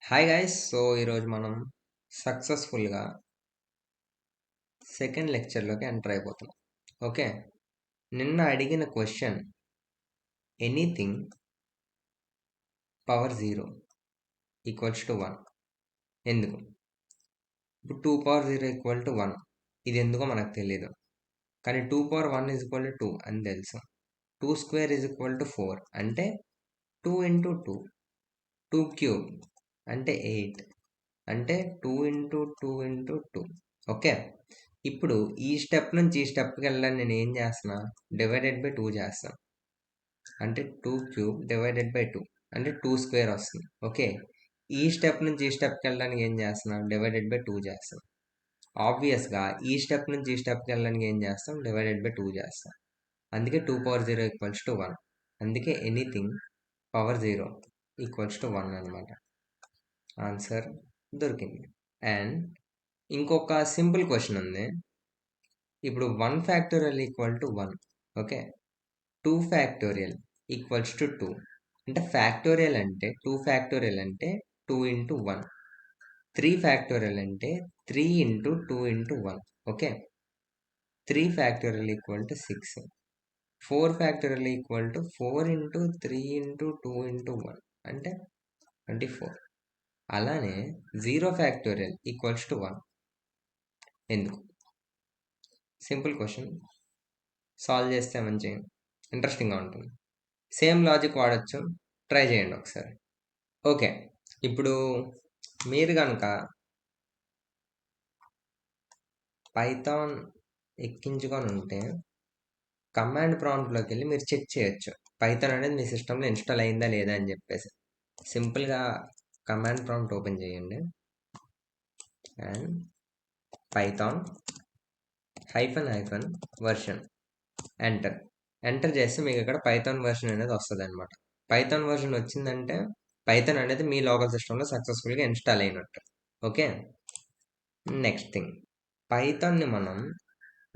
Hi guys. So ఈరోజు మనం సక్సెస్ఫుల్గా సెకండ్ లెక్చర్లోకి ఎంటర్ అయిపోతున్నాం. ఓకే, నిన్న అడిగిన question anything power 0 equals to 1 ఎందుకు? ఇప్పుడు 2 పవర్ 0 ఈక్వల్ టు 1 ఇది ఎందుకో మనకు తెలియదు, కానీ 2 పవర్ 1 ఈజ్ ఈక్వల్ టు 2 అని తెలుసు. 2 స్క్వేర్ ఈజ్ ఈక్వల్ టు 4 అంటే 2 ఇంటూ 2, 2 క్యూబ్ అంటే 8 అంటే 2 ఇంటూ 2 ఇంటూ 2. ఓకే, ఇప్పుడు ఈ స్టెప్ నుంచి ఈ స్టెప్కి వెళ్ళడానికి నేను ఏం చేస్తున్నా, డివైడెడ్ బై 2 చేస్తాను. అంటే 2 క్యూబ్ డివైడెడ్ బై 2 అంటే 2 స్క్వేర్ వస్తుంది. ఓకే, ఈ స్టెప్ నుంచి ఈ స్టెప్కి వెళ్ళడానికి ఏం చేస్తున్నాం, డివైడెడ్ బై 2 చేస్తాం. ఆబ్వియస్గా ఈ స్టెప్ నుంచి ఈ స్టెప్కి వెళ్ళడానికి ఏం చేస్తాం, డివైడెడ్ బై 2 చేస్తాం. అందుకే 2 పవర్ 0 ఈక్వల్స్ టు 1. అందుకే ఎనీథింగ్ పవర్ 0 ఈక్వల్స్ టు 1 అనమాట. ఆన్సర్ దొరికింది. అండ్ ఇంకొక సింపుల్ క్వశ్చన్ ఉంది. ఇప్పుడు 1 factorial equal to 1. Okay, 2 factorial equals to 2 అంటే ఫ్యాక్టోరియల్ అంటే 2 ఫ్యాక్టోరియల్ అంటే 2 ఇంటూ 1. 3 ఫ్యాక్టోరియల్ అంటే 3 into 2 into 1. Okay, 3 factorial equal to 6. 4 factorial equal to 4 into 3 into 2 into 1 అంటే 24. అలానే 0 ఫ్యాక్టోరియల్ ఈక్వల్స్ టు 1 ఎందుకు? సింపుల్ క్వశ్చన్, సాల్వ్ చేస్తే మంచి ఇంట్రెస్టింగ్గా ఉంటుంది. సేమ్ లాజిక్ వాడచ్చు, ట్రై చేయండి ఒకసారి. ఓకే, ఇప్పుడు మీరు కనుక పైథాన్ ఎక్కించుకొని ఉంటే కమాండ్ ప్రాంప్ట్లోకి వెళ్ళి మీరు చెక్ చేయొచ్చు పైథాన్ అనేది మీ సిస్టంలో ఇన్స్టాల్ అయిందా లేదా అని చెప్పేసి. సింపుల్గా కమాండ్ ప్రాంప్ట్ ఓపెన్ చేయండి అండ్ పైథాన్ -version ఎంటర్ చేస్తే మీకు ఇక్కడ పైథాన్ వర్షన్ అనేది వస్తుంది అనమాట. పైథాన్ వర్షన్ వచ్చిందంటే పైథాన్ అనేది మీ లోకల్ సిస్టంలో సక్సెస్ఫుల్గా ఇన్స్టాల్ అయినట్టు. ఓకే, నెక్స్ట్ థింగ్, పైథాన్ని మనం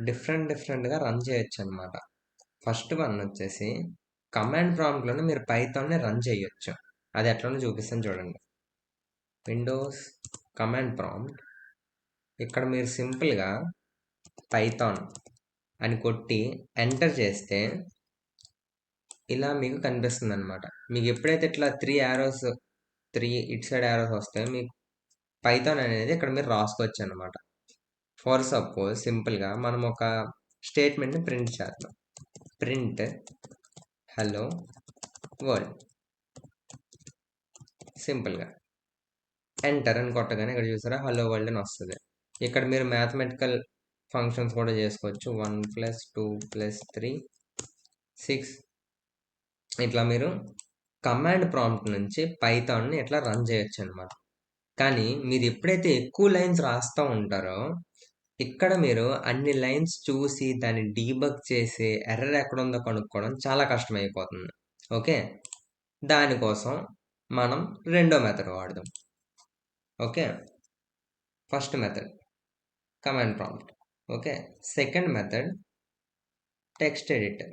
డిఫరెంట్గా రన్ చేయొచ్చు అనమాట. ఫస్ట్ వన్ వచ్చేసి కమాండ్ ప్రాంప్ట్లోనే మీరు పైథాన్ని రన్ చేయొచ్చు. అది ఎట్లనో చూపిస్తాను చూడండి. విండోస్ కమాండ్ ప్రాంప్ట్, ఇక్కడ మీరు సింపుల్గా పైథాన్ అని కొట్టి ఎంటర్ చేస్తే ఇలా మీకు కనిపిస్తుంది అనమాట. మీకు ఎప్పుడైతే ఇట్లా 3 ఇటు సైడ్ యారోస్ వస్తాయో మీకు పైథాన్ అనేది ఇక్కడ మీరు రాసుకోవచ్చు అనమాట. ఫర్ సపోజ్ సింపుల్గా మనం ఒక స్టేట్మెంట్ని ప్రింట్ చేద్దాం. ప్రింట్ హలో వరల్డ్, సింపుల్గా ఎంటర్ అని కొట్టగానే ఇక్కడ చూసారా హలో వరల్డ్ అని వస్తుంది. ఇక్కడ మీరు మ్యాథమెటికల్ ఫంక్షన్స్ కూడా చేసుకోవచ్చు. 1 + 2 + 3 6 ఇట్లా మీరు కమాండ్ ప్రాంప్ట్ నుంచి పైథాన్ని ఇట్లా రన్ చేయొచ్చు అనమాట. కానీ మీరు ఎప్పుడైతే ఎక్కువ లైన్స్ రాస్తూ ఉంటారో ఇక్కడ మీరు అన్ని లైన్స్ చూసి దాన్ని డీబగ్ చేసి ఎర్రర్ ఎక్కడ ఉందో కనుక్కోవడం చాలా కష్టమైపోతుంది. ఓకే, దానికోసం మనం రెండో మెథడ్ వాడదాం. Okay, first method command prompt. Okay, second method text editor.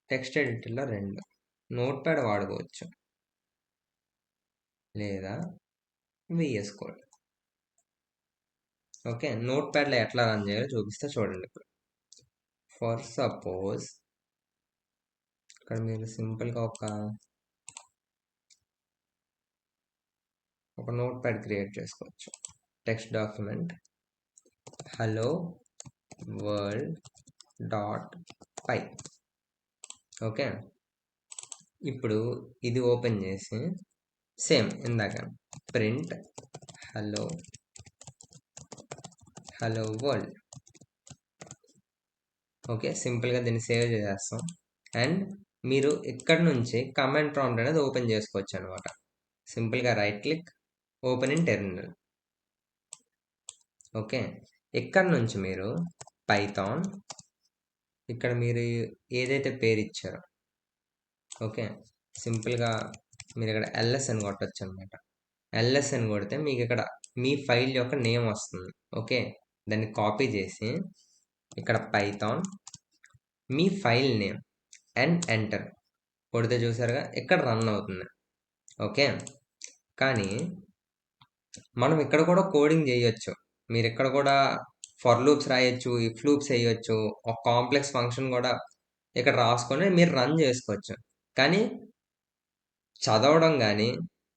Text ఎడిటర్లో రెండు, నోట్ ప్యాడ్ వాడుకోవచ్చు లేదా VS కోడ్. ఓకే, నోట్ ప్యాడ్లో ఎట్లా రన్ చేయాలో చూపిస్తే చూడండి. ఇప్పుడు ఫర్ సపోజ్ ఇక్కడ మీరు సింపుల్గా ఒక నోట్ ప్యాడ్ క్రియేట్ చేసుకోవచ్చు. Text document hello world.py. Okay, ఇప్పుడు ఇది ఓపెన్ చేసి సేమ్ ఇందాక ప్రింట్ హలో వరల్డ్. ఓకే, సింపుల్గా దీన్ని సేవ్ చేసేస్తాం. అండ్ మీరు ఇక్కడ నుంచి కమాండ్ ప్రాంప్ట్ అనేది ఓపెన్ చేసుకోవచ్చు అనమాట. సింపుల్గా right click, open in terminal. Okay, ఇక్కడ నుంచి మీరు పైథాన్, ఇక్కడ మీరు ఏదైతే పేరు ఇచ్చారో ఓకే సింపుల్గా మీరు ఇక్కడ LS అని కొట్టచ్చు అనమాట. LS అని కొడితే మీకు ఇక్కడ మీ ఫైల్ యొక్క నేమ్ వస్తుంది. ఓకే, దాన్ని కాపీ చేసి ఇక్కడ Python me file name and enter కొడితే చూసారుగా ఇక్కడ రన్ అవుతుంది. ఓకే. కానీ మనం ఇక్కడ కూడా కోడింగ్ చేయొచ్చు. మీరు ఇక్కడ కూడా ఫర్ లూప్స్ రాయొచ్చు, ఇఫ్ లూప్స్ వేయొచ్చు, ఒక కాంప్లెక్స్ ఫంక్షన్ కూడా ఇక్కడ రాసుకొని మీరు రన్ చేసుకోవచ్చు. కానీ చదవడం కానీ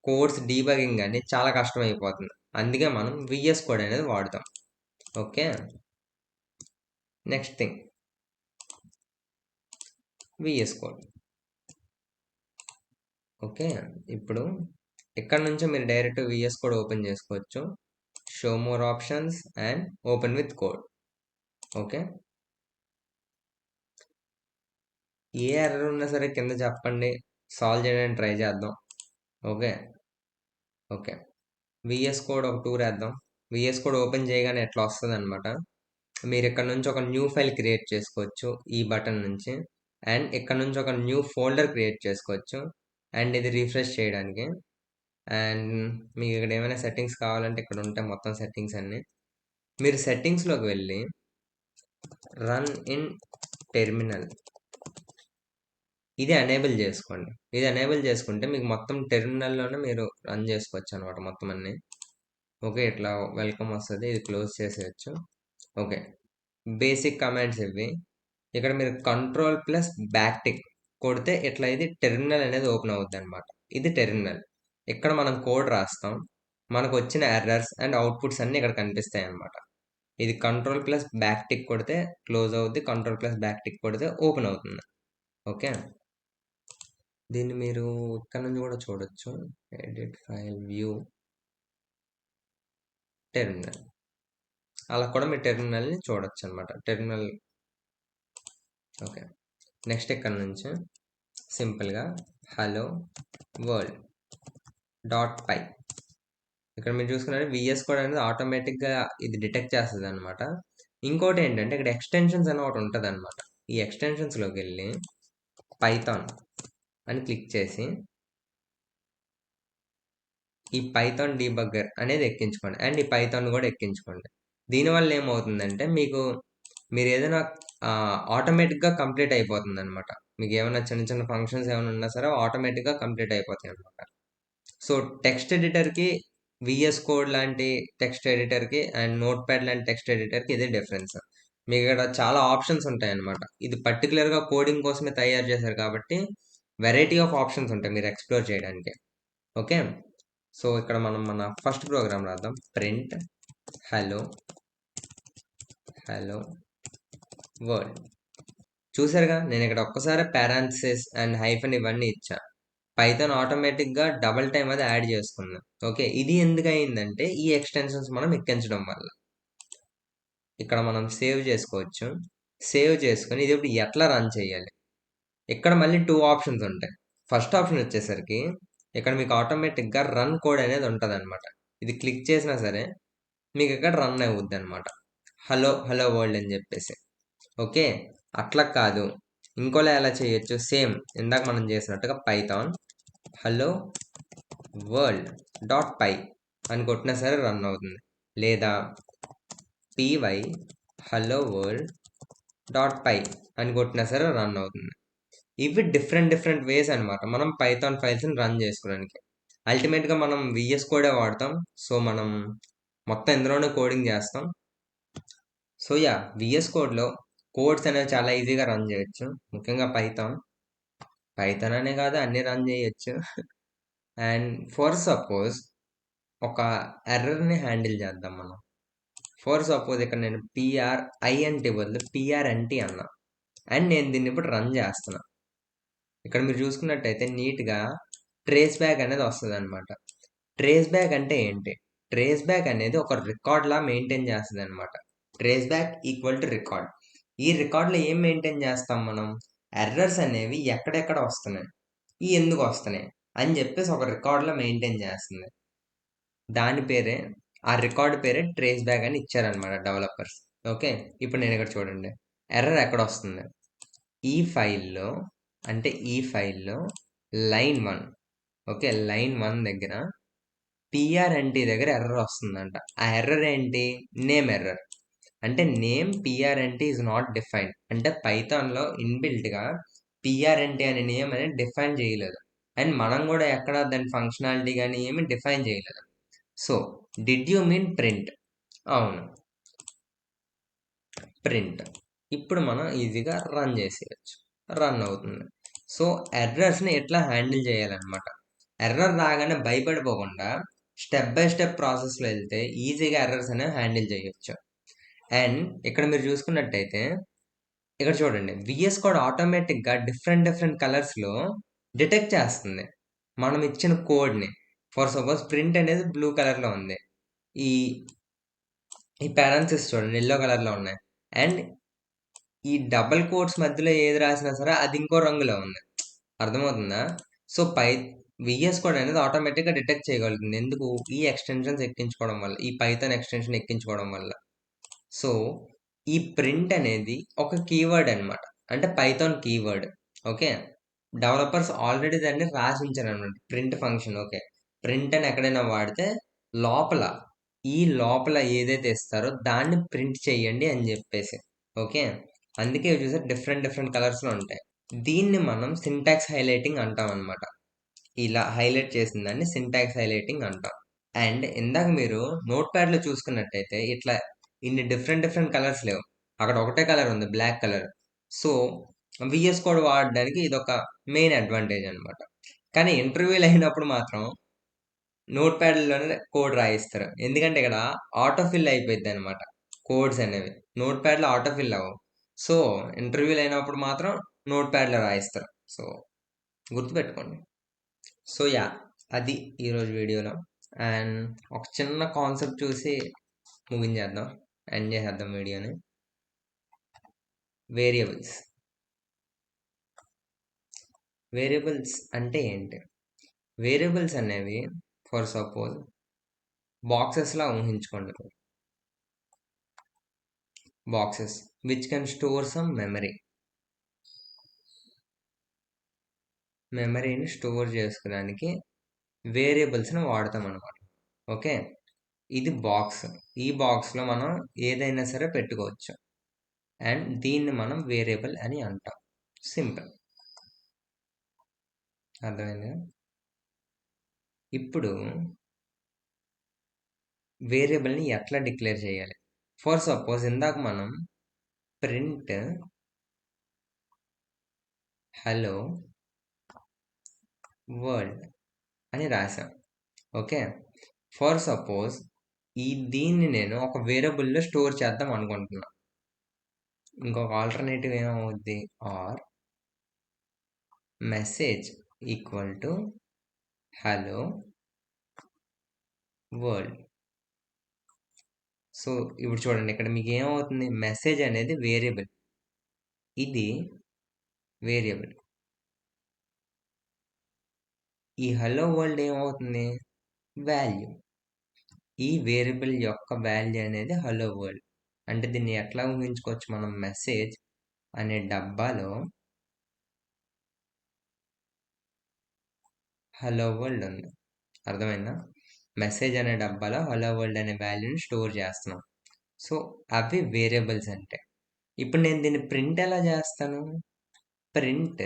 కోడ్స్ డీబగింగ్ కానీ చాలా కష్టమైపోతుంది. అందుకే మనం విఎస్ కోడ్ అనేది వాడతాం. Okay. Next thing VS code. Okay. ఇప్పుడు ఇక్కడ నుంచి మీరు డైరెక్ట్ విఎస్ కోడ్ ఓపెన్ చేసుకోవచ్చు. Show more options and open with code. Okay. ఏ ఎర్రర్ ఉన్నా సరే కింద చెప్పండి, సాల్వ్ చేయడానికి ట్రై చేద్దాం. ఓకే. ఓకే. విఎస్ కోడ్ ఒక టూర్ వేద్దాం. విఎస్ కోడ్ ఓపెన్ చేయగానే ఎట్లా వస్తుంది అనమాట. మీరు ఇక్కడ నుంచి ఒక న్యూ ఫైల్ క్రియేట్ చేసుకోవచ్చు ఈ బటన్ నుంచి. అండ్ ఇక్కడ నుంచి ఒక న్యూ ఫోల్డర్ క్రియేట్ చేసుకోవచ్చు. అండ్ ఇది రిఫ్రెష్ చేయడానికి. అండ్ మీకు ఇక్కడ ఏమైనా సెట్టింగ్స్ కావాలంటే ఇక్కడ ఉంటాయి మొత్తం సెట్టింగ్స్ అన్నీ. మీరు సెట్టింగ్స్లోకి వెళ్ళి రన్ ఇన్ టెర్మినల్ ఇది ఎనేబుల్ చేసుకోండి. ఇది ఎనేబుల్ చేసుకుంటే మీకు మొత్తం టెర్మినల్లోనే మీరు రన్ చేసుకోవచ్చు అనమాట మొత్తం అన్నీ. ఓకే. ఇట్లా వెల్కమ్ వస్తుంది. ఇది క్లోజ్ చేసేయచ్చు. ఓకే. బేసిక్ కమాండ్స్ ఇవి. ఇక్కడ మీరు కంట్రోల్ ప్లస్ బ్యాక్ టిక్ కొడితే ఇట్లా ఇది టెర్మినల్ అనేది ఓపెన్ అవుద్ది అనమాట. ఇది టెర్మినల్. ఇక్కడ మనం కోడ్ రాస్తాం. మనకు వచ్చిన ఎర్రర్స్ అండ్ అవుట్పుట్స్ అన్నీ ఇక్కడ కనిపిస్తాయి అనమాట. ఇది కంట్రోల్ ప్లస్ బ్యాక్ టిక్ కొడితే క్లోజ్ అవుద్ది, కంట్రోల్ ప్లస్ బ్యాక్ టిక్ కొడితే ఓపెన్ అవుతుంది. ఓకే. దీన్ని మీరు ఇక్కడ నుంచి కూడా చూడొచ్చు. Edit file view terminal. అలా కూడా మీ టెర్మినల్ని చూడొచ్చు అనమాట. టెర్మినల్. ఓకే. నెక్స్ట్ ఇక్కడ నుంచి సింపుల్గా హలో వరల్డ్ డాట్ పై. ఇక్కడ మీరు చూసుకున్నట్టు విఎస్ కోడ్ అనేది ఆటోమేటిక్గా ఇది డిటెక్ట్ చేస్తుంది అనమాట. ఇంకోటి ఏంటంటే ఇక్కడ ఎక్స్టెన్షన్స్ అని ఒకటి ఉంటుంది అనమాట. ఈ ఎక్స్టెన్షన్స్లోకి వెళ్ళి పైథాన్ అని క్లిక్ చేసి ఈ పైథాన్ డీబగ్గర్ అనేది ఎక్కించుకోండి. అండ్ ఈ పైథాన్ కూడా ఎక్కించుకోండి. దీనివల్ల ఏమవుతుందంటే మీరు ఏదైనా ఆటోమేటిక్గా కంప్లీట్ అయిపోతుంది అనమాట. మీకు ఏమైనా చిన్న చిన్న ఫంక్షన్స్ ఏమైనా ఉన్నా సరే ఆటోమేటిక్గా కంప్లీట్ అయిపోతాయి అనమాట. సో టెక్స్ట్ ఎడిటర్కి విఎస్ కోడ్ లాంటి టెక్స్ట్ ఎడిటర్కి అండ్ నోట్ ప్యాడ్ లాంటి టెక్స్ట్ ఎడిటర్కి ఇదే డిఫరెన్స్. మీకు ఇక్కడ చాలా ఆప్షన్స్ ఉంటాయి అనమాట. ఇది పర్టికులర్గా కోడింగ్ కోసమే తయారు చేశారు కాబట్టి వెరైటీ ఆఫ్ ఆప్షన్స్ ఉంటాయి మీరు ఎక్స్ప్లోర్ చేయడానికి. ఓకే. సో ఇక్కడ మనం మన ఫస్ట్ ప్రోగ్రామ్ రాద్దాం. Print hello world. చూసారుగా నేను ఇక్కడ ఒక్కసారి పారాంథసిస్ అండ్ హైఫన్ ఇవన్నీ ఇచ్చా. పైథాన్ ఆటోమేటిక్గా డబల్ టైం అది యాడ్ చేసుకుంది. ఓకే. ఇది ఎందుకు అయిందంటే ఈ ఎక్స్టెన్షన్స్ మనం ఎక్కించడం వల్ల. ఇక్కడ మనం సేవ్ చేసుకోవచ్చు. సేవ్ చేసుకొని ఇది ఇప్పుడు ఎట్లా రన్ చేయాలి. ఇక్కడ మళ్ళీ 2 ఆప్షన్స్ ఉంటాయి. ఫస్ట్ ఆప్షన్ వచ్చేసరికి ఇక్కడ మీకు ఆటోమేటిక్గా రన్ కోడ్ అనేది ఉంటుంది అనమాట. ఇది క్లిక్ చేసినా సరే మీకు ఇక్కడ రన్ అవుద్ది అనమాట. హలో వరల్డ్ అని చెప్పేసి. ఓకే. అట్లా కాదు, ఇంకోలా ఎలా చేయొచ్చు, సేమ్ ఇందాక మనం చేసినట్టుగా పైథాన్ హలో వరల్డ్ డాట్ పై అని కొట్టినా సరే రన్ అవుతుంది. లేదా పీవై హలో వరల్డ్ డాట్ పై అని కొట్టినా సరే రన్ అవుతుంది. ఇవి డిఫరెంట్ వేస్ అనమాట మనం పైథాన్ ఫైల్స్ని రన్ చేసుకోవడానికి. అల్టిమేట్గా మనం విఎస్ కోడే వాడతాం. సో మనం మొత్తం ఇందులోనే కోడింగ్ చేస్తాం. సో యా, విఎస్ కోడ్లో కోడ్స్ అనేవి చాలా ఈజీగా రన్ చేయొచ్చు. ముఖ్యంగా పైథాన్ అనే కాదు అన్నీ రన్ చేయొచ్చు. అండ్ ఫర్ సపోజ్ ఒక ఎర్రర్ని హ్యాండిల్ చేద్దాం మనం. ఫర్ సపోజ్ ఇక్కడ నేను పిఆర్ఐఎన్టీ బదులు పిఆర్ఎన్టీ అన్నా. అండ్ నేను దీన్ని ఇప్పుడు రన్ చేస్తున్నా. ఇక్కడ మీరు చూసుకున్నట్టయితే నీట్గా ట్రేస్ బ్యాక్ అనేది వస్తుంది అనమాట. ట్రేస్ బ్యాక్ అంటే ఏంటి? ట్రేస్ బ్యాక్ అనేది ఒక రికార్డ్లా మెయింటైన్ చేస్తుంది అనమాట. Trace back equal to record. ఈ రికార్డ్లో ఏం మెయింటైన్ చేస్తాం మనం? ఎర్రర్స్ అనేవి ఎక్కడెక్కడ వస్తున్నాయి, ఎందుకు వస్తున్నాయి అని చెప్పేసి ఒక రికార్డ్లో మెయింటైన్ చేస్తుంది. దాని పేరే, ఆ రికార్డ్ పేరే ట్రేస్ బ్యాక్ అని ఇచ్చారనమాట డెవలపర్స్. ఓకే. ఇప్పుడు నేను ఇక్కడ చూడండి, ఎర్రర్ ఎక్కడ వస్తుంది? ఈ ఫైల్లో లైన్ 1. ఓకే. లైన్ 1 దగ్గర పిఆర్ఎన్టీ దగ్గర ఎర్రర్ వస్తుందంట. ఆ ఎర్రర్ ఏంటి? Name error. అంటే నేమ్ పిఆర్ఎన్టీ ఈజ్ నాట్ డిఫైన్డ్. అంటే పైథాన్లో ఇన్బిల్ట్గా పిఆర్ఎన్టీ అనే నేమ్ అనేది డిఫైన్ చేయలేదు. అండ్ మనం కూడా ఎక్కడ దాని ఫంక్షనాలిటీ కానీ ఏమి డిఫైన్ చేయలేదు. So did you mean print? అవును, ప్రింట్. ఇప్పుడు మనం ఈజీగా రన్ చేసేయచ్చు, రన్ అవుతుంది. సో ఎర్రర్స్ని ఎట్లా హ్యాండిల్ చేయాలన్నమాట. ఎర్రర్ రాగానే భయపడిపోకుండా స్టెప్ బై స్టెప్ ప్రాసెస్లో వెళ్తే ఈజీగా ఎర్రర్స్ అనేవి హ్యాండిల్ చేయొచ్చు. అండ్ ఇక్కడ మీరు చూసుకున్నట్టయితే ఇక్కడ చూడండి, విఎస్ కోడ్ ఆటోమేటిక్గా డిఫరెంట్ డిఫరెంట్ కలర్స్లో డిటెక్ట్ చేస్తుంది మనం ఇచ్చిన కోడ్ని. ఫర్ సపోజ్ ప్రింట్ అనేది బ్లూ కలర్లో ఉంది, ఈ ఈ పారెన్సిస్ చూడండి ఎల్లో కలర్లో ఉన్నాయి, అండ్ ఈ డబల్ కోట్స్ మధ్యలో ఏది రాసినా సరే అది ఇంకో రంగులో ఉంది. అర్థమవుతుందా? సో విఎస్ కోడ్ అనేది ఆటోమేటిక్గా డిటెక్ట్ చేయగలుగుతుంది. ఎందుకు? ఈ ఎక్స్టెన్షన్స్ ఎక్కించుకోవడం వల్ల, ఈ పైథాన్ ఎక్స్టెన్షన్ ఎక్కించుకోవడం వల్ల. సో ఈ ప్రింట్ అనేది ఒక కీవర్డ్ అనమాట, అంటే Python keyword. Okay, developers already దాన్ని రాసి ఉంచారు అనమాట, ప్రింట్ ఫంక్షన్. ఓకే, ప్రింట్ అని ఎక్కడైనా వాడితే లోపల లోపల ఏదైతే ఇస్తారో దాన్ని ప్రింట్ చేయండి అని చెప్పేసి. ఓకే, అందుకే చూసారు డిఫరెంట్ డిఫరెంట్ కలర్స్లో ఉంటాయి. దీన్ని మనం సింటాక్స్ హైలైటింగ్ అంటాం అనమాట. ఇలా హైలైట్ చేసిన దాన్ని సింటాక్స్ హైలైటింగ్ అంటాం. అండ్ ఇందాక మీరు నోట్ ప్యాడ్లో చూసుకున్నట్టయితే ఇట్లా ఇన్ని డిఫరెంట్ డిఫరెంట్ కలర్స్ లేవు, అక్కడ ఒకటే కలర్ ఉంది, black colour. So VS code వాడడానికి ఇది ఒక మెయిన్ అడ్వాంటేజ్ అనమాట. కానీ ఇంటర్వ్యూలు అయినప్పుడు మాత్రం నోట్ ప్యాడ్లోనే కోడ్ రాయిస్తారు, ఎందుకంటే ఇక్కడ ఆటోఫిల్ అయిపోయింది అనమాట. కోడ్స్ అనేవి నోట్ ప్యాడ్లో ఆటోఫిల్ అవ్వవు. సో ఇంటర్వ్యూలు అయినప్పుడు మాత్రం నోట్ ప్యాడ్లో రాయిస్తారు. సో గుర్తుపెట్టుకోండి. సో యా, అది ఈరోజు వీడియోలో. అండ్ ఒక చిన్న కాన్సెప్ట్ చూసి ముగించేద్దాం, ఎండ్ చేసేద్దాం వీడియోని. వేరియబుల్స్. వేరియబుల్స్ అంటే ఏంటి? వేరియబుల్స్ అనేవి ఫర్ సపోజ్ బాక్సెస్లా ఊహించుకోండి. Boxes which can store some మెమరీని స్టోర్ చేసుకోవడానికి వేరియబుల్స్ని వాడతాం అనమాట. ఓకే, ఇది బాక్స్. ఈ బాక్స్లో మనం ఏదైనా సరే పెట్టుకోవచ్చు, అండ్ దీన్ని మనం వేరియబుల్ అని అంటాం. సింపుల్, అర్థమైంది. ఇప్పుడు వేరియబుల్ని ఎట్లా డిక్లేర్ చేయాలి? ఫర్ సపోజ్ ఇందాక మనం ప్రింట్ హలో వరల్డ్ అని రాసాం. ఓకే, ఫర్ సపోజ్ దీన్ని నేను ఒక వేరియబుల్లో స్టోర్ చేద్దాం అనుకుంటున్నా. ఇంకొక ఆల్టర్నేటివ్ ఏమవుద్ది? Or message equal to hello world. So ఇప్పుడు చూడండి, ఇక్కడ మీకు ఏమవుతుంది? మెసేజ్ అనేది వేరియబుల్, ఇది వేరియబుల్. ఈ హలో వరల్డ్ ఏమవుతుంది? వాల్యూ. ఈ వేరియబుల్ యొక్క వాల్యూ అనేది హలో వరల్డ్. అంటే దీన్ని ఎట్లా ఊహించుకోవచ్చు మనం? మెసేజ్ అనే డబ్బాలో హలో వరల్డ్ ఉంది, అర్థమైందా? మెసేజ్ అనే డబ్బాలో హలో వరల్డ్ అనే వాల్యూని స్టోర్ చేస్తున్నాం. సో అవి వేరియబుల్స్ అంటే. ఇప్పుడు నేను దీన్ని ప్రింట్ ఎలా చేస్తాను? Print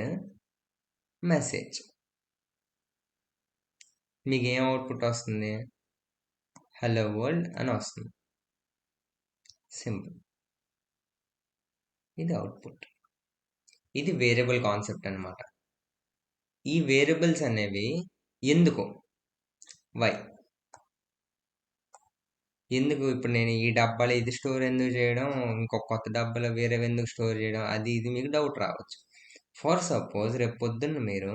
message. మీకు ఏం అవుట్పుట్ వస్తుంది? హలో వరల్డ్ అని వస్తుంది. సింపుల్, ఇది అవుట్పుట్. ఇది వేరియబుల్ కాన్సెప్ట్ అనమాట. ఈ వేరియబుల్స్ అనేవి ఎందుకు? వై? ఎందుకు ఇప్పుడు నేను ఈ డబ్బాలో ఇది స్టోర్ ఎందుకు చేయడం, ఇంకొక కొత్త డబ్బాలో వేరే ఎందుకు స్టోర్ చేయడం, అది ఇది మీకు డౌట్ రావచ్చు. ఫర్ సపోజ్ రేపు పొద్దున్న మీరు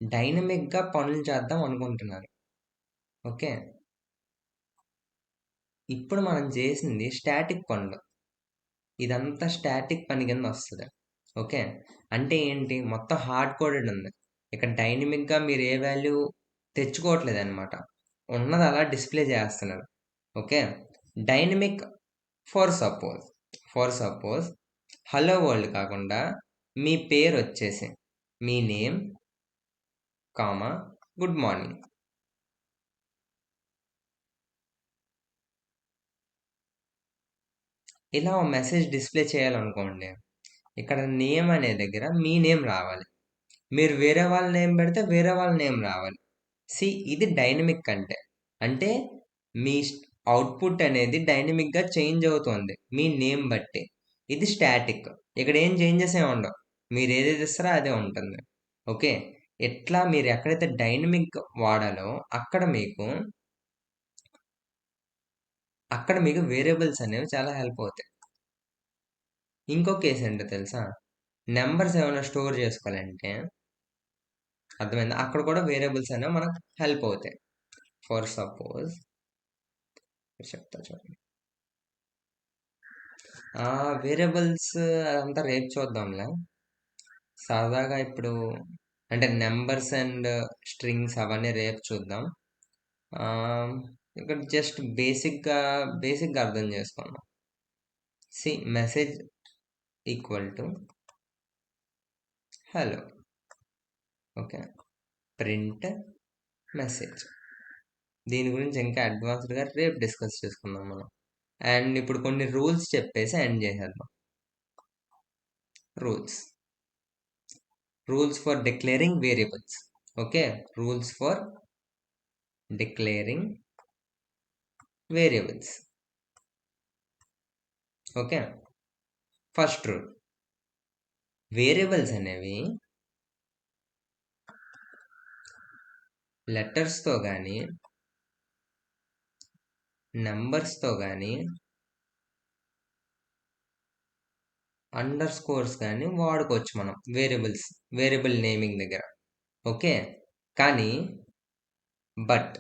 డైనమిక్గా పనులు చేద్దాం అనుకుంటున్నారు. ఓకే, ఇప్పుడు మనం చేసింది స్టాటిక్ పనులు, ఇదంతా స్టాటిక్ పని కింద వస్తుంది. ఓకే, అంటే ఏంటి? మొత్తం హార్డ్ కోడెడ్ ఉంది. ఇక్కడ డైనమిక్గా మీరు ఏ వాల్యూ తెచ్చుకోవట్లేదు అనమాట, ఉన్నది అలా డిస్ప్లే చేస్తున్నారు. Okay, dynamic for suppose hello world కాకుండా మీ పేరు వచ్చేసి మీ నేమ్ కామా గుడ్ మార్నింగ్. ఇలా ఒక మెసేజ్ డిస్ప్లే చేయాలనుకోండి, ఇక్కడ నేమ్ అనే దగ్గర మీ నేమ్ రావాలి, మీరు వేరే వాళ్ళ నేమ్ పెడితే వేరే వాళ్ళ నేమ్ రావాలి. ఇది డైనమిక్ అంటే మీ అవుట్పుట్ అనేది డైనమిక్గా చేంజ్ అవుతుంది మీ నేమ్ బట్టి. ఇది స్టాటిక్. ఇక్కడ ఏం చేంజెస్ ఏమి ఉండవు. మీరు ఏదేది ఇస్తారో అదే ఉంటుంది. ఓకే. ఎట్లా మీరు ఎక్కడైతే డైనమిక్ వాడాలో అక్కడ మీకు వేరియబుల్స్ అనేవి చాలా హెల్ప్ అవుతాయి. ఇంకో కేసు ఏంటో తెలుసా? నెంబర్స్ ఏమైనా స్టోర్ చేసుకోవాలంటే అర్థమైందా? అక్కడ కూడా వేరియబుల్స్ అనేవి మనకు హెల్ప్ అవుతాయి. ఫర్ సపోజ్ చెప్తా చూడండి. వేరియబుల్స్ అదంతా రేపు చూద్దాంలే. సరదాగా ఇప్పుడు అంటే నెంబర్స్ అండ్ స్ట్రింగ్స్ అవన్నీ రేపు చూద్దాం. ఇక్కడ జస్ట్ బేసిక్గా అర్థం చేసుకుందాం. Message equal to hello. Okay. Print message. దీని గురించి ఇంకా అడ్వాన్స్డ్గా రేపు డిస్కస్ చేసుకుందాం మనం. అండ్ ఇప్పుడు కొన్ని రూల్స్ చెప్పేసి ఎండ్ చేసేద్దాం. Rules for declaring variables. Okay. Rules for declaring variables. Okay. First rule, variables అనేవి లెటర్స్తో కానీ నెంబర్స్తో కానీ అండర్ స్కోర్స్ కానీ వాడుకోవచ్చు మనం వేరియబుల్ నేమింగ్ దగ్గర. ఓకే. కానీ బట్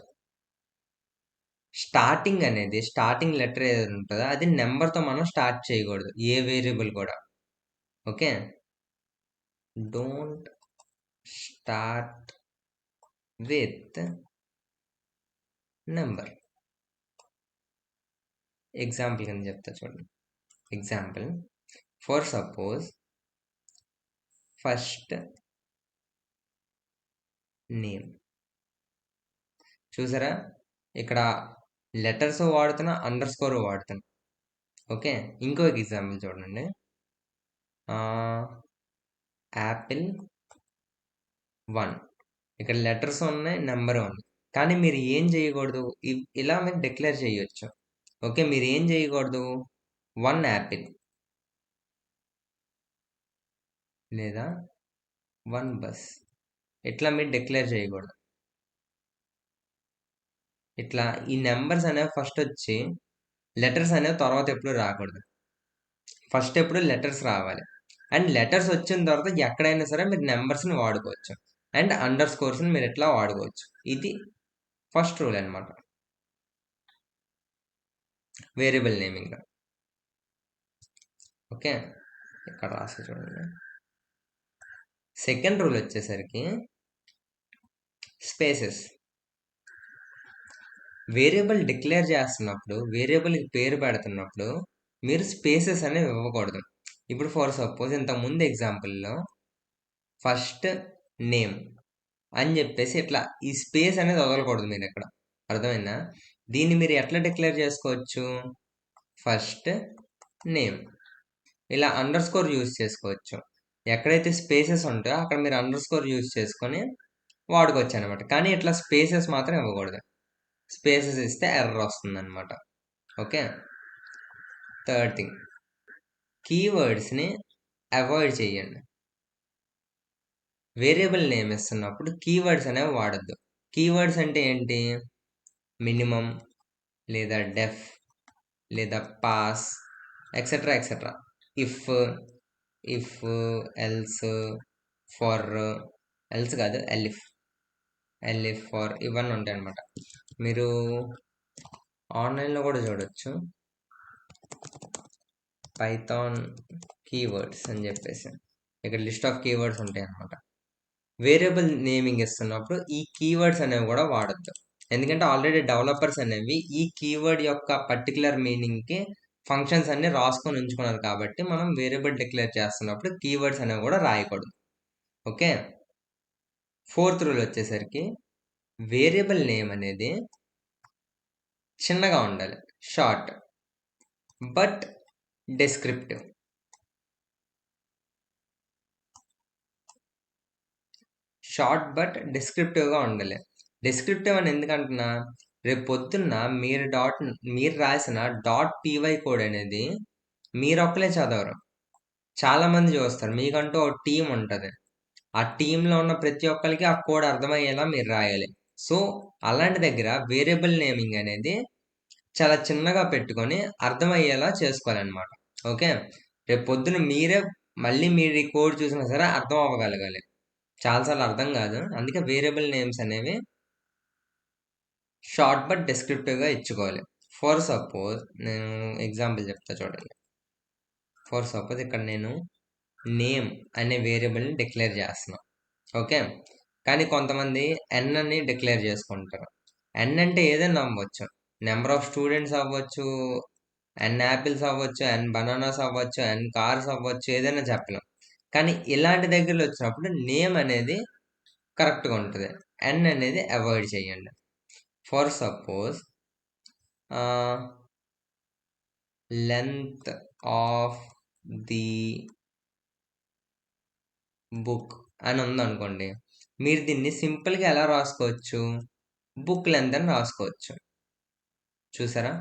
స్టార్టింగ్ లెటర్ ఏదైతే ఉంటుందో అది నెంబర్తో మనం స్టార్ట్ చేయకూడదు, ఏ వేరియబుల్ కూడా. Okay. Don't start with number. Example కింద చెప్తా చూడండి. Example, for suppose first name. చూసారా, ఇక్కడ లెటర్స్ వాడుతున్నా, అండర్ స్కోర్ వాడుతున్నా. ఓకే. ఇంకో ఎగ్జాంపుల్ చూడండి. యాపిల్ 1. ఇక్కడ లెటర్స్ ఉన్నాయి, నెంబర్ ఉంది. కానీ మీరు ఏం చేయకూడదు, ఇలా మీరు డిక్లేర్ చేయొచ్చు. ఓకే. మీరు ఏం చేయకూడదు, 1 యాపిల్ లేదా 1 బస్, ఇట్లా మీరు డిక్లేర్ చేయకూడదు. ఇట్లా ఈ నెంబర్స్ అనేవి ఫస్ట్ వచ్చి లెటర్స్ అనేవి తర్వాత ఎప్పుడు రాకూడదు. ఫస్ట్ ఎప్పుడు లెటర్స్ రావాలి. అండ్ లెటర్స్ వచ్చిన తర్వాత ఎక్కడైనా సరే మీరు నెంబర్స్ని వాడుకోవచ్చు. అండ్ అండర్ స్కోర్స్ని మీరు ఎట్లా వాడుకోవచ్చు. ఇది ఫస్ట్ రూల్ అనమాట వేరియబుల్ నేమింగ్. ఓకే. ఇక్కడ రాసి చూడండి. సెకండ్ రూల్ వచ్చేసరికి స్పేసెస్. వేరియబుల్ డిక్లేర్ చేస్తున్నప్పుడు, వేరియబుల్కి పేరు పెడుతున్నప్పుడు మీరు స్పేసెస్ అనేవి ఇవ్వకూడదు. ఇప్పుడు ఫర్ సపోజ్ ఇంతకుముందు ఎగ్జాంపుల్లో ఫస్ట్ నేమ్ అని చెప్పేసి ఇట్లా ఈ స్పేస్ అనేది వదలకూడదు మీరు ఇక్కడ. అర్థమైందా? దీన్ని మీరు ఎట్లా డిక్లేర్ చేసుకోవచ్చు, ఫస్ట్ నేమ్. ఇలా అండర్ స్కోర్ యూజ్ చేసుకోవచ్చు. ఎక్కడైతే స్పేసెస్ ఉంటాయో అక్కడ మీరు అండర్ స్కోర్ యూజ్ చేసుకొని వాడుకోవచ్చు అనమాట. కానీ ఇట్లా స్పేసెస్ మాత్రం ఇవ్వకూడదు. స్పేసెస్ ఇస్తే ఎర్రర్ వస్తుంది అనమాట. ఓకే. థర్డ్ థింగ్, కీవర్డ్స్ని అవాయిడ్ చేయండి. వేరియబుల్ నేమ్ ఇస్తున్నప్పుడు కీవర్డ్స్ అనేవి వాడద్దు. కీవర్డ్స్ అంటే ఏంటి, మినిమం లేదా డెఫ్ లేదా pass etcetera etcetera. If else, for, else కాదు ఎల్ఇఫ్ ఫర్, ఇవన్నీ ఉంటాయి అనమాట. మీరు ఆన్లైన్లో కూడా చూడొచ్చు, పైథాన్ కీవర్డ్స్ అని చెప్పేసి ఇక్కడ లిస్ట్ ఆఫ్ కీవర్డ్స్ ఉంటాయి అనమాట. వేరియబుల్ నేమింగ్ ఇస్తున్నప్పుడు ఈ కీవర్డ్స్ అనేవి కూడా వాడద్దు. ఎందుకంటే ఆల్రెడీ డెవలపర్స్ అనేవి ఈ కీవర్డ్ యొక్క పర్టికులర్ మీనింగ్కి ఫంక్షన్స్ అన్ని రాసుకొని ఉంచుకున్నారు. కాబట్టి మనం వేరియబుల్ డిక్లేర్ చేస్తున్నప్పుడు కీవర్డ్స్ అనేవి కూడా రాయకూడదు. ఓకే. ఫోర్త్ రూల్ వచ్చేసరికి వేరియబుల్ నేమ్ అనేది చిన్నగా ఉండాలి, short but descriptive. Short but డిస్క్రిప్టివ్గా ఉండాలి. డిస్క్రిప్టివ్ అని ఎందుకంటున్నా, రేపు పొద్దున్న మీరు రాసిన డాట్ పీవై కోడ్ అనేది మీరొక్కలే చదవరు, చాలా మంది చూస్తారు. మీకంటూ ఒక టీం ఉంటుంది, ఆ టీంలో ఉన్న ప్రతి ఒక్కరికి ఆ కోడ్ అర్థమయ్యేలా మీరు రాయాలి. సో అలాంటి దగ్గర వేరియబుల్ నేమింగ్ అనేది చాలా చిన్నగా పెట్టుకొని అర్థమయ్యేలా చేసుకోవాలన్నమాట. ఓకే, రేపు పొద్దున మళ్ళీ మీరు ఈ కోడ్ చూసినా సరే అర్థం అవ్వగలగాలి. చాలాసార్లు అర్థం కాదు, అందుకే వేరియబుల్ నేమ్స్ అనేవి షార్ట్ బట్ డిస్క్రిప్టివ్గా ఇచ్చుకోవాలి. ఫర్ సపోజ్ నేను ఎగ్జాంపుల్ చెప్తా చూడండి. ఫర్ సపోజ్ ఇక్కడ నేను నేమ్ అనే వేరియబుల్ని డిక్లేర్ చేస్తున్నాను. ఓకే, కానీ కొంతమంది ఎన్ అని డిక్లేర్ చేసుకుంటారు. ఎన్ అంటే ఏదైనా అవ్వచ్చు, నెంబర్ ఆఫ్ స్టూడెంట్స్ అవ్వచ్చు, ఎన్ యాపిల్స్ అవ్వచ్చు, ఎన్ బనానాస్ అవ్వచ్చు, ఎన్ కార్స్ అవ్వచ్చు, ఏదైనా చెప్పలేం. కానీ ఇలాంటి దగ్గరలో వచ్చినప్పుడు నేమ్ అనేది కరెక్ట్గా ఉంటుంది, ఎన్ అనేది అవాయిడ్ చేయండి. For suppose length of the book అని ఉందనుకోండి, మీరు దీన్ని సింపుల్గా ఎలా రాసుకోవచ్చు, బుక్ లెంత్ అని రాసుకోవచ్చు. చూసారా,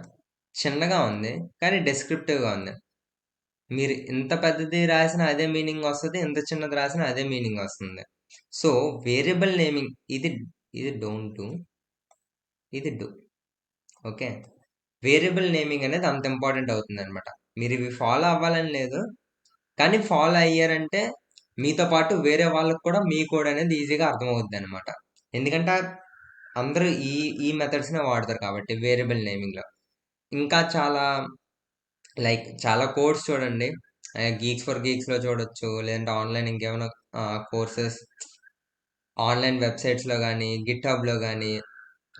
చిన్నగా ఉంది కానీ డిస్క్రిప్టివ్గా ఉంది. మీరు ఇంత పెద్దది రాసినా అదే మీనింగ్ వస్తుంది, ఇంత చిన్నది రాసినా అదే మీనింగ్ వస్తుంది. సో వేరియబుల్ నేమింగ్ ఇది డోంట్ డూ, ఇది డూ. ఓకే, వేరియబుల్ నేమింగ్ అనేది అంత ఇంపార్టెంట్ అవుతుంది అనమాట. మీరు ఇవి ఫాలో అవ్వాలని లేదు, కానీ ఫాలో అయ్యారంటే మీతో పాటు వేరే వాళ్ళకు కూడా మీ కోడ్ అనేది ఈజీగా అర్థమవుద్ది అనమాట. ఎందుకంటే అందరూ ఈ ఈ మెథడ్స్నే వాడతారు కాబట్టి వేరియబుల్ నేమింగ్లో. ఇంకా చాలా కోడ్స్ చూడండి, గీక్స్ ఫర్ గీక్స్లో చూడొచ్చు, లేదంటే ఆన్లైన్ ఇంకేమైనా కోర్సెస్ ఆన్లైన్ వెబ్సైట్స్లో కానీ గిట్ హబ్లో కానీ,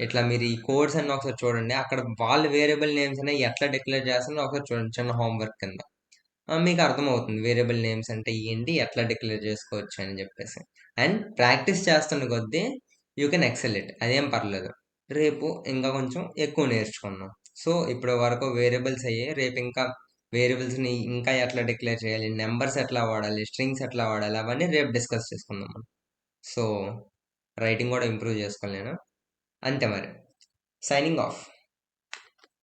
ఇట్లా మీరు ఈ కోడ్స్ అన్ని ఒకసారి చూడండి. అక్కడ వాళ్ళు వేరియబుల్ నేమ్స్ అనేవి ఎట్లా డిక్లేర్ చేస్తున్నారో ఒకసారి చూడండి, చిన్న హోంవర్క్ కింద. మీకు అర్థమవుతుంది వేరియబుల్ నేమ్స్ అంటే ఏంటి, ఎట్లా డిక్లేర్ చేసుకోవచ్చు అని చెప్పేసి. అండ్ ప్రాక్టీస్ చేస్తున్న కొద్దీ యూ కెన్ ఎక్సెల్ ఇట్, అదేం పర్లేదు. రేపు ఇంకా కొంచెం ఎక్కువ నేర్చుకుందాం. సో ఇప్పటి వరకు వేరియబుల్స్ అయ్యాయి, రేపు ఇంకా వేరియబుల్స్ని ఇంకా ఎట్లా డిక్లేర్ చేయాలి, నెంబర్స్ ఎట్లా వాడాలి, స్ట్రింగ్స్ ఎట్లా వాడాలి, అవన్నీ రేపు డిస్కస్ చేసుకుందాం మనం. సో రైటింగ్ కూడా ఇంప్రూవ్ చేసుకోవాలి నేను. అంతే మరి, సైనింగ్ ఆఫ్.